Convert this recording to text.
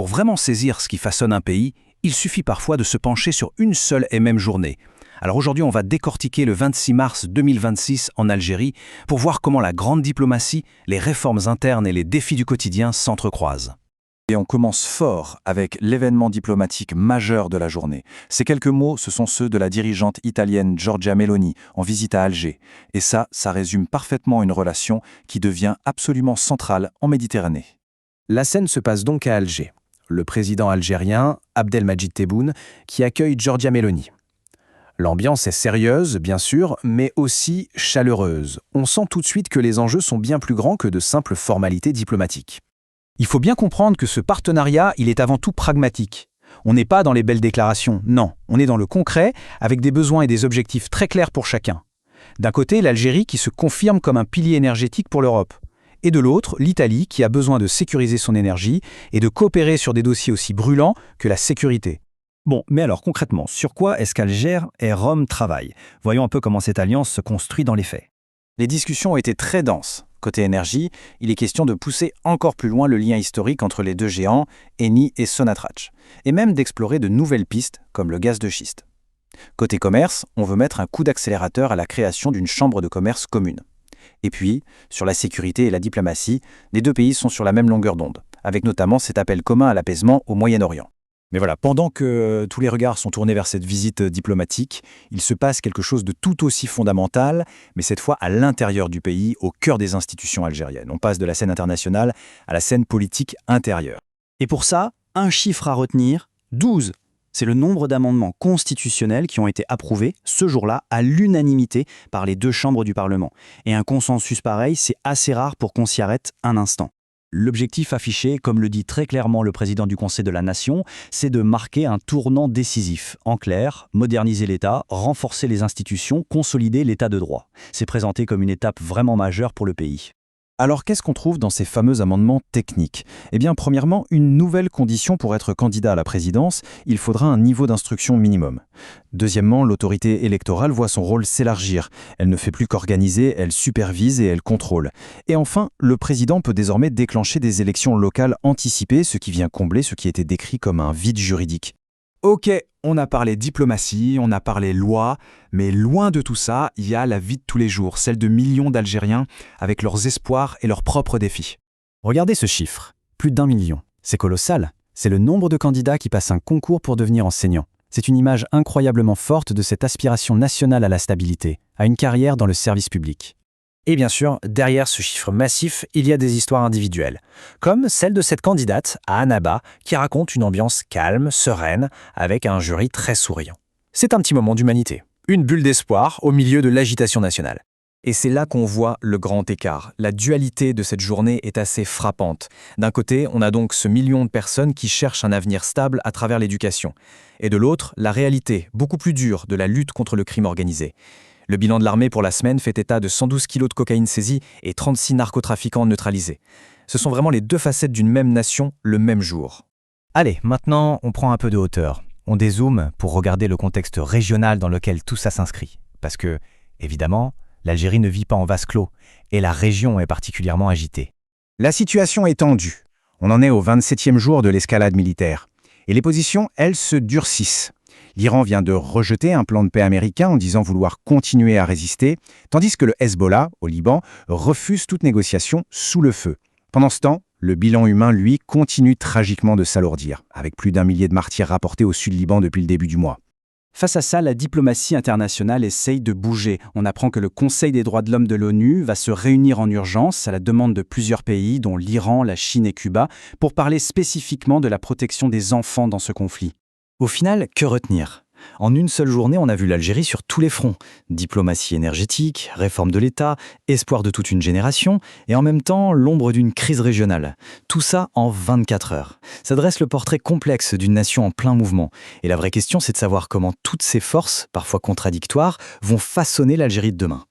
Pour vraiment saisir ce qui façonne un pays, il suffit parfois de se pencher sur une seule et même journée. Alors aujourd'hui, on va décortiquer le 26 mars 2026 en Algérie pour voir comment la grande diplomatie, les réformes internes et les défis du quotidien s'entrecroisent. Et on commence fort avec l'événement diplomatique majeur de la journée. Ces quelques mots, ce sont ceux de la dirigeante italienne Giorgia Meloni en visite à Alger. Et ça résume parfaitement une relation qui devient absolument centrale en Méditerranée. La scène se passe donc à Alger. Le président algérien, Abdelmadjid Tebboune, qui accueille Giorgia Meloni. L'ambiance est sérieuse, bien sûr, mais aussi chaleureuse. On sent tout de suite que les enjeux sont bien plus grands que de simples formalités diplomatiques. Il faut bien comprendre que ce partenariat, il est avant tout pragmatique. On n'est pas dans les belles déclarations, non. On est dans le concret, avec des besoins et des objectifs très clairs pour chacun. D'un côté, l'Algérie qui se confirme comme un pilier énergétique pour l'Europe. Et de l'autre, l'Italie qui a besoin de sécuriser son énergie et de coopérer sur des dossiers aussi brûlants que la sécurité. Bon, mais alors concrètement, sur quoi est-ce qu'Alger et Rome travaillent? Voyons un peu comment cette alliance se construit dans les faits. Les discussions ont été très denses. Côté énergie, il est question de pousser encore plus loin le lien historique entre les deux géants, Eni et Sonatrach, et même d'explorer de nouvelles pistes, comme le gaz de schiste. Côté commerce, on veut mettre un coup d'accélérateur à la création d'une chambre de commerce commune. Et puis, sur la sécurité et la diplomatie, les deux pays sont sur la même longueur d'onde, avec notamment cet appel commun à l'apaisement au Moyen-Orient. Mais voilà, pendant que tous les regards sont tournés vers cette visite diplomatique, il se passe quelque chose de tout aussi fondamental, mais cette fois à l'intérieur du pays, au cœur des institutions algériennes. On passe de la scène internationale à la scène politique intérieure. Et pour ça, un chiffre à retenir, 12. C'est le nombre d'amendements constitutionnels qui ont été approuvés ce jour-là à l'unanimité par les deux chambres du Parlement. Et un consensus pareil, c'est assez rare pour qu'on s'y arrête un instant. L'objectif affiché, comme le dit très clairement le président du Conseil de la Nation, c'est de marquer un tournant décisif. En clair, moderniser l'État, renforcer les institutions, consolider l'État de droit. C'est présenté comme une étape vraiment majeure pour le pays. Alors qu'est-ce qu'on trouve dans ces fameux amendements techniques? Eh bien, premièrement, une nouvelle condition pour être candidat à la présidence, il faudra un niveau d'instruction minimum. Deuxièmement, l'autorité électorale voit son rôle s'élargir. Elle ne fait plus qu'organiser, elle supervise et elle contrôle. Et enfin, le président peut désormais déclencher des élections locales anticipées, ce qui vient combler ce qui était décrit comme un vide juridique. Ok, on a parlé diplomatie, on a parlé loi, mais loin de tout ça, il y a la vie de tous les jours, celle de millions d'Algériens avec leurs espoirs et leurs propres défis. Regardez ce chiffre, plus d'1 million. C'est colossal. C'est le nombre de candidats qui passent un concours pour devenir enseignant. C'est une image incroyablement forte de cette aspiration nationale à la stabilité, à une carrière dans le service public. Et bien sûr, derrière ce chiffre massif, il y a des histoires individuelles, comme celle de cette candidate à Annaba qui raconte une ambiance calme, sereine, avec un jury très souriant. C'est un petit moment d'humanité, une bulle d'espoir au milieu de l'agitation nationale. Et c'est là qu'on voit le grand écart. La dualité de cette journée est assez frappante. D'un côté, on a donc ce million de personnes qui cherchent un avenir stable à travers l'éducation. Et de l'autre, la réalité, beaucoup plus dure, de la lutte contre le crime organisé. Le bilan de l'armée pour la semaine fait état de 112 kilos de cocaïne saisie et 36 narcotrafiquants neutralisés. Ce sont vraiment les deux facettes d'une même nation, le même jour. Allez, maintenant, on prend un peu de hauteur. On dézoome pour regarder le contexte régional dans lequel tout ça s'inscrit. Parce que, évidemment, l'Algérie ne vit pas en vase clos, et la région est particulièrement agitée. La situation est tendue. On en est au 27e jour de l'escalade militaire. Et les positions, elles, se durcissent. L'Iran vient de rejeter un plan de paix américain en disant vouloir continuer à résister, tandis que le Hezbollah, au Liban, refuse toute négociation sous le feu. Pendant ce temps, le bilan humain, lui, continue tragiquement de s'alourdir, avec plus d'1 millier de martyrs rapportés au sud Liban depuis le début du mois. Face à ça, la diplomatie internationale essaye de bouger. On apprend que le Conseil des droits de l'homme de l'ONU va se réunir en urgence à la demande de plusieurs pays, dont l'Iran, la Chine et Cuba, pour parler spécifiquement de la protection des enfants dans ce conflit. Au final, que retenir? En une seule journée, on a vu l'Algérie sur tous les fronts. Diplomatie énergétique, réforme de l'État, espoir de toute une génération, et en même temps, l'ombre d'une crise régionale. Tout ça en 24 heures. Ça dresse le portrait complexe d'une nation en plein mouvement. Et la vraie question, c'est de savoir comment toutes ces forces, parfois contradictoires, vont façonner l'Algérie de demain.